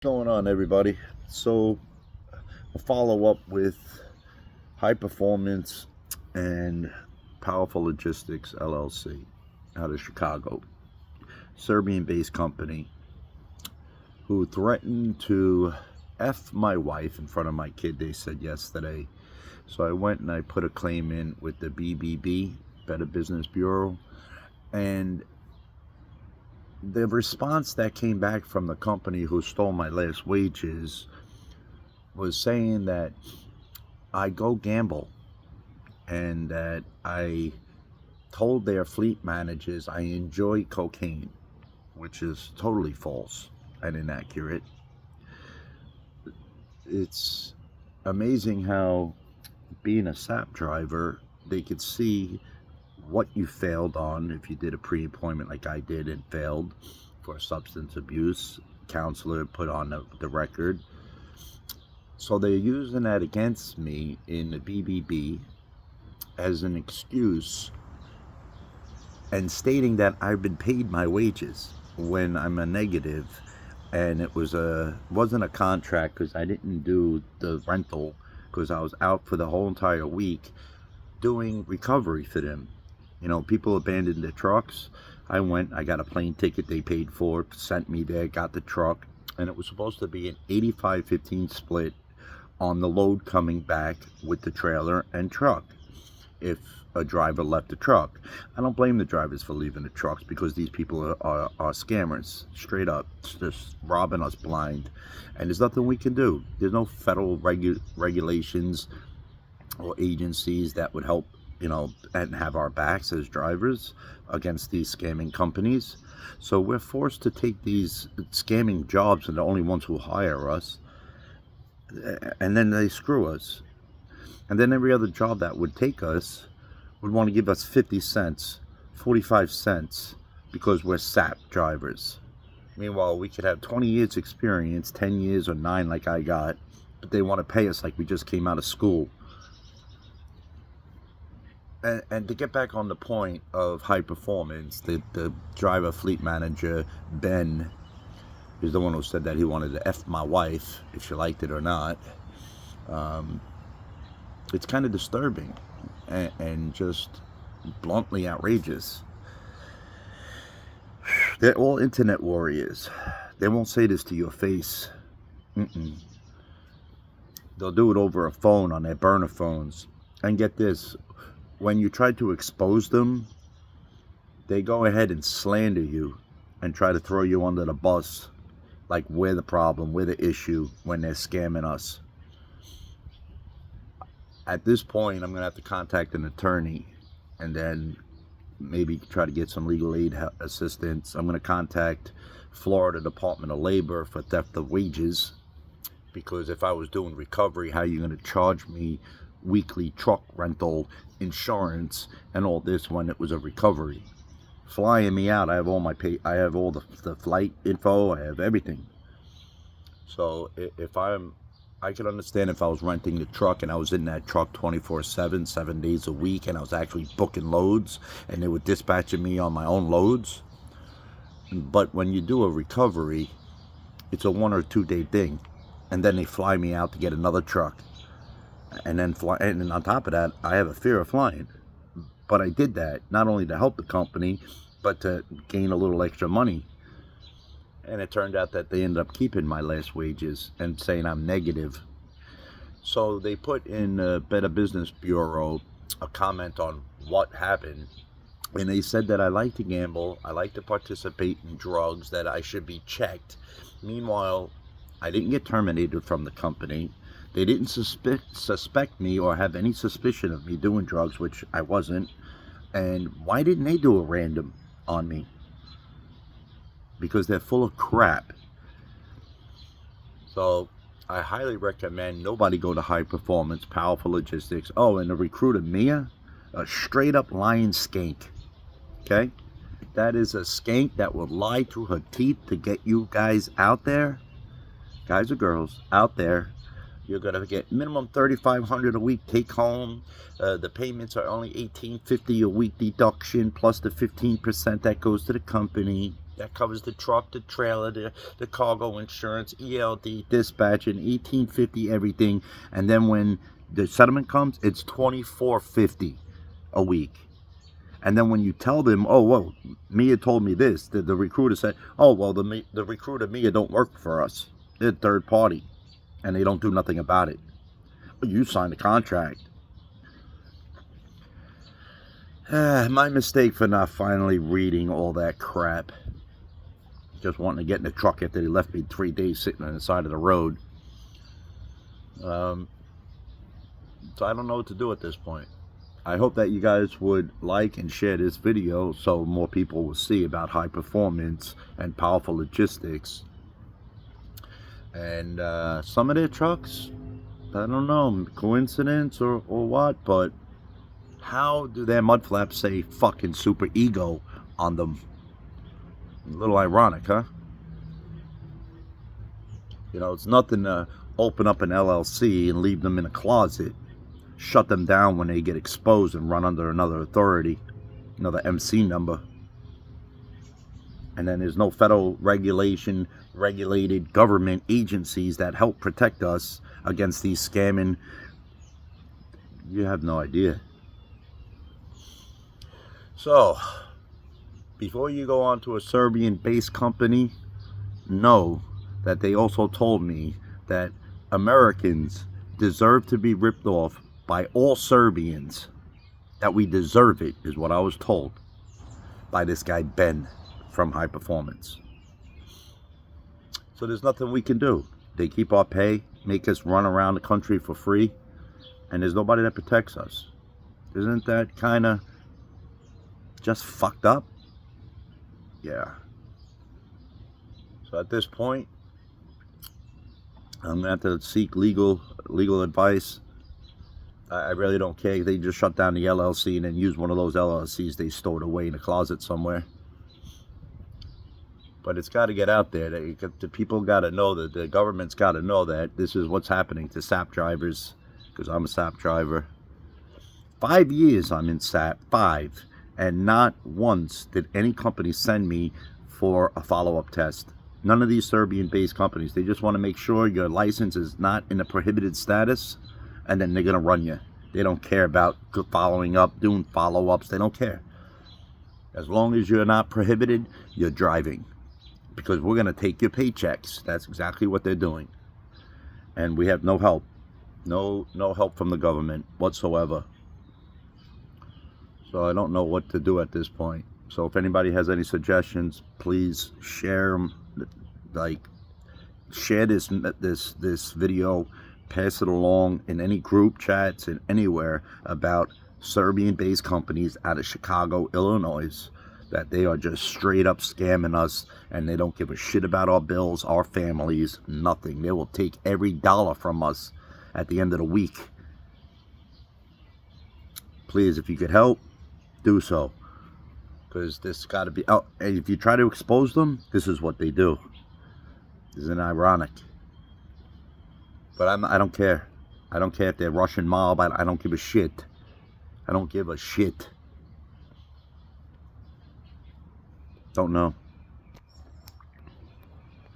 Going on, everybody? So a follow-up with High Performance and Powerful Logistics LLC out of Chicago, Serbian-based company, who threatened to F my wife in front of my kid, they said yesterday. So I went and I put a claim in with the BBB, Better Business Bureau, and the response that came back from the company who stole my last wages was saying that I go gamble and that I told their fleet managers I enjoy cocaine, which is totally false and inaccurate. It's amazing how, being a SAP driver, they could see what you failed on if you did a pre-employment like I did and failed for substance abuse. Counselor put on the record. So they're using that against me in the BBB as an excuse and stating that I've been paid my wages when I'm a negative, and it wasn't a contract because I didn't do the rental because I was out for the whole entire week doing recovery for them. You know, people abandoned their trucks. I went, I got a plane ticket they paid for, sent me there, got the truck, and it was supposed to be an 85-15 split on the load coming back with the trailer and truck if a driver left the truck. I don't blame the drivers for leaving the trucks because these people are scammers, straight up, just robbing us blind. And there's nothing we can do. There's no federal regulations or agencies that would help, and have our backs as drivers against these scamming companies. So we're forced to take these scamming jobs, and the only ones who hire us, and then they screw us. And then every other job that would take us would want to give us 50 cents, 45 cents, because we're SAP drivers. Meanwhile, we could have 20 years experience, 10 years or 9 like I got, but they want to pay us like we just came out of school. And to get back on the point of High Performance, the driver fleet manager, Ben, is the one who said that he wanted to F my wife, if she liked it or not. It's kind of disturbing and just bluntly outrageous. They're all internet warriors. They won't say this to your face. They'll do it over a phone on their burner phones. And get this, when you try to expose them, they go ahead and slander you and try to throw you under the bus, like we're the problem, we're the issue, when they're scamming us. At this point, I'm going to have to contact an attorney and then maybe try to get some legal aid assistance. I'm going to contact Florida Department of Labor for theft of wages, because if I was doing recovery, how are you going to charge me weekly truck rental, insurance, and all this when it was a recovery? Flying me out, I have all my I have all the flight info, I have everything. So if I could understand if I was renting the truck and I was in that truck 24/7, 7 days a week, and I was actually booking loads and they were dispatching me on my own loads. But when you do a recovery, it's a 1 or 2 day thing, and then they fly me out to get another truck, and then fly. And on top of that, I have a fear of flying. But I did that not only to help the company, but to gain a little extra money. And it turned out that they ended up keeping my last wages and saying I'm negative. So they put in Better Business Bureau a comment on what happened. And they said that I like to gamble, I like to participate in drugs, that I should be checked. Meanwhile, I didn't get terminated from the company. They didn't suspect me or have any suspicion of me doing drugs, which I wasn't. And why didn't they do a random on me? Because they're full of crap. So I highly recommend nobody go to High Performance, Powerful Logistics. Oh, and the recruiter, Mia, a straight up lying skank. Okay? That is a skank that will lie through her teeth to get you guys out there. Guys or girls, out there. You're going to get minimum $3,500 a week take home. The payments are only $1,850 a week deduction, plus the 15% that goes to the company. That covers the truck, the trailer, the cargo insurance, ELD, dispatching, 1850, everything. And then when the settlement comes, it's 2450 a week. And then when you tell them, oh, well, Mia told me this, the recruiter said, oh, well, the recruiter Mia don't work for us. They're third party, and they don't do nothing about it. But you signed a contract. My mistake for not finally reading all that crap. Just wanting to get in the truck after they left me 3 days sitting on the side of the road. So I don't know what to do at this point. I hope that you guys would like and share this video so more people will see about high performance and powerful logistics. And some of their trucks, I don't know, coincidence or what, but how do their mud flaps say fucking super ego on them? A little ironic, huh? You know, it's nothing to open up an LLC and leave them in a closet, shut them down when they get exposed and run under another authority, another MC number. And then there's no federal regulated government agencies that help protect us against these scamming. You have no idea. So, before you go on to a Serbian-based company, know that they also told me that Americans deserve to be ripped off by all Serbians. That we deserve it, is what I was told by this guy Ben from High Performance. So there's nothing we can do. They keep our pay, make us run around the country for free, and there's nobody that protects us. Isn't that kind of just fucked up? Yeah. So at this point, I'm gonna have to seek legal advice. I really don't care. They just shut down the LLC and then use one of those LLCs they stored away in a closet somewhere. But it's got to get out there. The people got to know that the government's got to know that this is what's happening to SAP drivers, because I'm a SAP driver. 5 years I'm in SAP, 5. And not once did any company send me for a follow-up test. None of these Serbian-based companies. They just want to make sure your license is not in a prohibited status, and then they're going to run you. They don't care about following up, doing follow-ups. They don't care. As long as you're not prohibited, you're driving. Because we're going to take your paychecks. That's exactly what they're doing. And we have no help. No help from the government whatsoever. So I don't know what to do at this point. So if anybody has any suggestions, please share them. Like, share this video, pass it along in any group chats and anywhere about Serbian-based companies out of Chicago, Illinois, that they are just straight up scamming us, and they don't give a shit about our bills, our families, nothing. They will take every dollar from us at the end of the week. Please, if you could help, do so. Because this got to be out. And if you try to expose them, this is what they do. Isn't it ironic? But I don't care. I don't care if they're Russian mob. I don't give a shit. I don't give a shit. Don't know.